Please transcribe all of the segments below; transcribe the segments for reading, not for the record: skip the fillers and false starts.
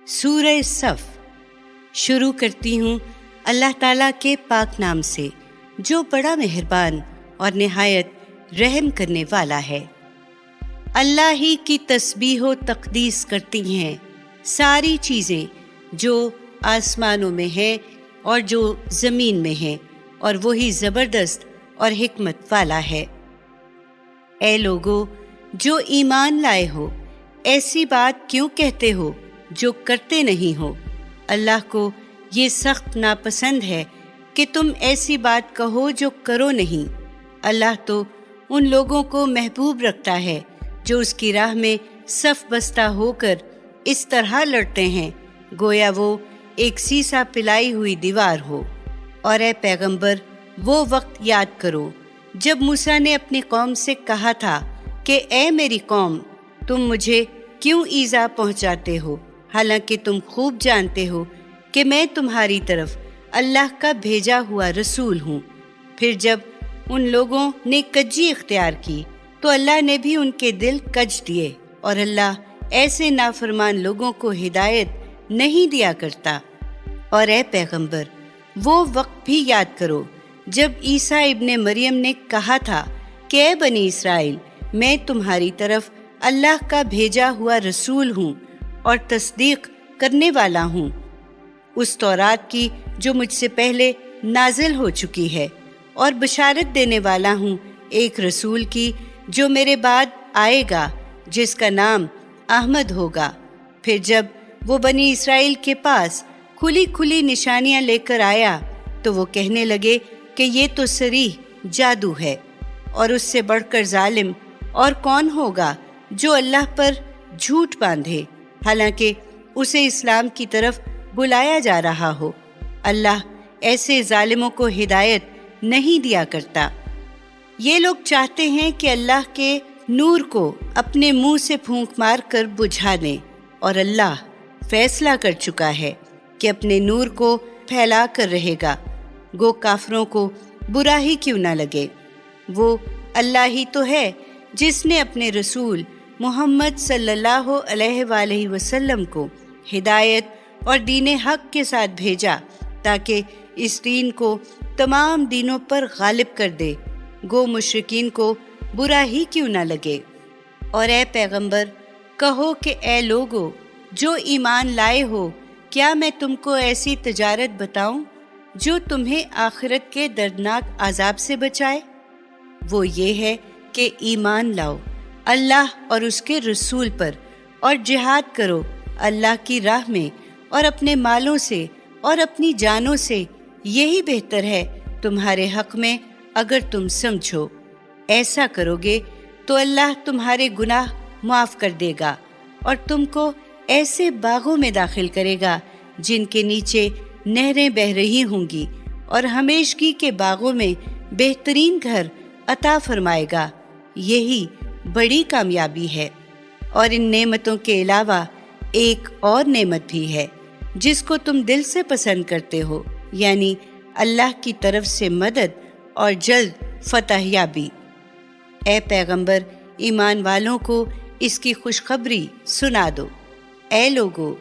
سورہ صف شروع کرتی ہوں اللہ تعالیٰ کے پاک نام سے جو بڑا مہربان اور نہایت رحم کرنے والا ہے۔ اللہ ہی کی تسبیح و تقدیس کرتی ہیں ساری چیزیں جو آسمانوں میں ہیں اور جو زمین میں ہیں، اور وہی زبردست اور حکمت والا ہے۔ اے لوگو جو ایمان لائے ہو، ایسی بات کیوں کہتے ہو جو کرتے نہیں ہو؟ اللہ کو یہ سخت ناپسند ہے کہ تم ایسی بات کہو جو کرو نہیں۔ اللہ تو ان لوگوں کو محبوب رکھتا ہے جو اس کی راہ میں صف بستہ ہو کر اس طرح لڑتے ہیں گویا وہ ایک سیسا پلائی ہوئی دیوار ہو۔ اور اے پیغمبر، وہ وقت یاد کرو جب موسیٰ نے اپنی قوم سے کہا تھا کہ اے میری قوم، تم مجھے کیوں ایذا پہنچاتے ہو، حالانکہ تم خوب جانتے ہو کہ میں تمہاری طرف اللہ کا بھیجا ہوا رسول ہوں۔ پھر جب ان لوگوں نے کجی اختیار کی تو اللہ نے بھی ان کے دل کج دیے، اور اللہ ایسے نافرمان لوگوں کو ہدایت نہیں دیا کرتا۔ اور اے پیغمبر، وہ وقت بھی یاد کرو جب عیسیٰ ابن مریم نے کہا تھا کہ اے بنی اسرائیل، میں تمہاری طرف اللہ کا بھیجا ہوا رسول ہوں اور تصدیق کرنے والا ہوں اس تورات کی جو مجھ سے پہلے نازل ہو چکی ہے، اور بشارت دینے والا ہوں ایک رسول کی جو میرے بعد آئے گا، جس کا نام احمد ہوگا۔ پھر جب وہ بنی اسرائیل کے پاس کھلی کھلی نشانیاں لے کر آیا تو وہ کہنے لگے کہ یہ تو صریح جادو ہے، اور اس سے بڑھ کر ظالم اور کون ہوگا جو اللہ پر جھوٹ باندھے حالانکہ اسے اسلام کی طرف بلایا جا رہا ہو۔ اللہ ایسے ظالموں کو ہدایت نہیں دیا کرتا۔ یہ لوگ چاہتے ہیں کہ اللہ کے نور کو اپنے منہ سے پھونک مار کر بجھا دیں، اور اللہ فیصلہ کر چکا ہے کہ اپنے نور کو پھیلا کر رہے گا، گو کافروں کو برا ہی کیوں نہ لگے۔ وہ اللہ ہی تو ہے جس نے اپنے رسول محمد صلی اللہ علیہ وآلہ وسلم کو ہدایت اور دین حق کے ساتھ بھیجا تاکہ اس دین کو تمام دینوں پر غالب کر دے، گو مشرکین کو برا ہی کیوں نہ لگے۔ اور اے پیغمبر، کہو کہ اے لوگو جو ایمان لائے ہو، کیا میں تم کو ایسی تجارت بتاؤں جو تمہیں آخرت کے دردناک عذاب سے بچائے؟ وہ یہ ہے کہ ایمان لاؤ اللہ اور اس کے رسول پر، اور جہاد کرو اللہ کی راہ میں اور اپنے مالوں سے اور اپنی جانوں سے، یہی بہتر ہے تمہارے حق میں اگر تم سمجھو۔ ایسا کرو گے تو اللہ تمہارے گناہ معاف کر دے گا اور تم کو ایسے باغوں میں داخل کرے گا جن کے نیچے نہریں بہہ رہی ہوں گی، اور ہمیشگی کے باغوں میں بہترین گھر عطا فرمائے گا۔ یہی بڑی کامیابی ہے۔ اور ان نعمتوں کے علاوہ ایک اور نعمت بھی ہے جس کو تم دل سے پسند کرتے ہو، یعنی اللہ کی طرف سے مدد اور جلد فتح یابی۔ اے پیغمبر، ایمان والوں کو اس کی خوشخبری سنا دو۔ اے لوگو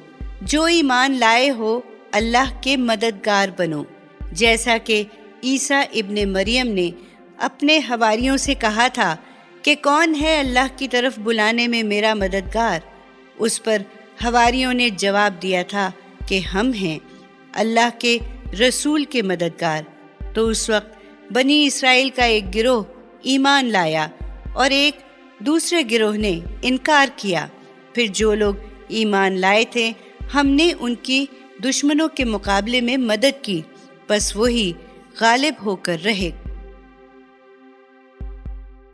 جو ایمان لائے ہو، اللہ کے مددگار بنو، جیسا کہ عیسیٰ ابن مریم نے اپنے حواریوں سے کہا تھا کہ کون ہے اللہ کی طرف بلانے میں میرا مددگار؟ اس پر حواریوں نے جواب دیا تھا کہ ہم ہیں اللہ کے رسول کے مددگار۔ تو اس وقت بنی اسرائیل کا ایک گروہ ایمان لایا اور ایک دوسرے گروہ نے انکار کیا۔ پھر جو لوگ ایمان لائے تھے ہم نے ان کی دشمنوں کے مقابلے میں مدد کی، بس وہی غالب ہو کر رہے۔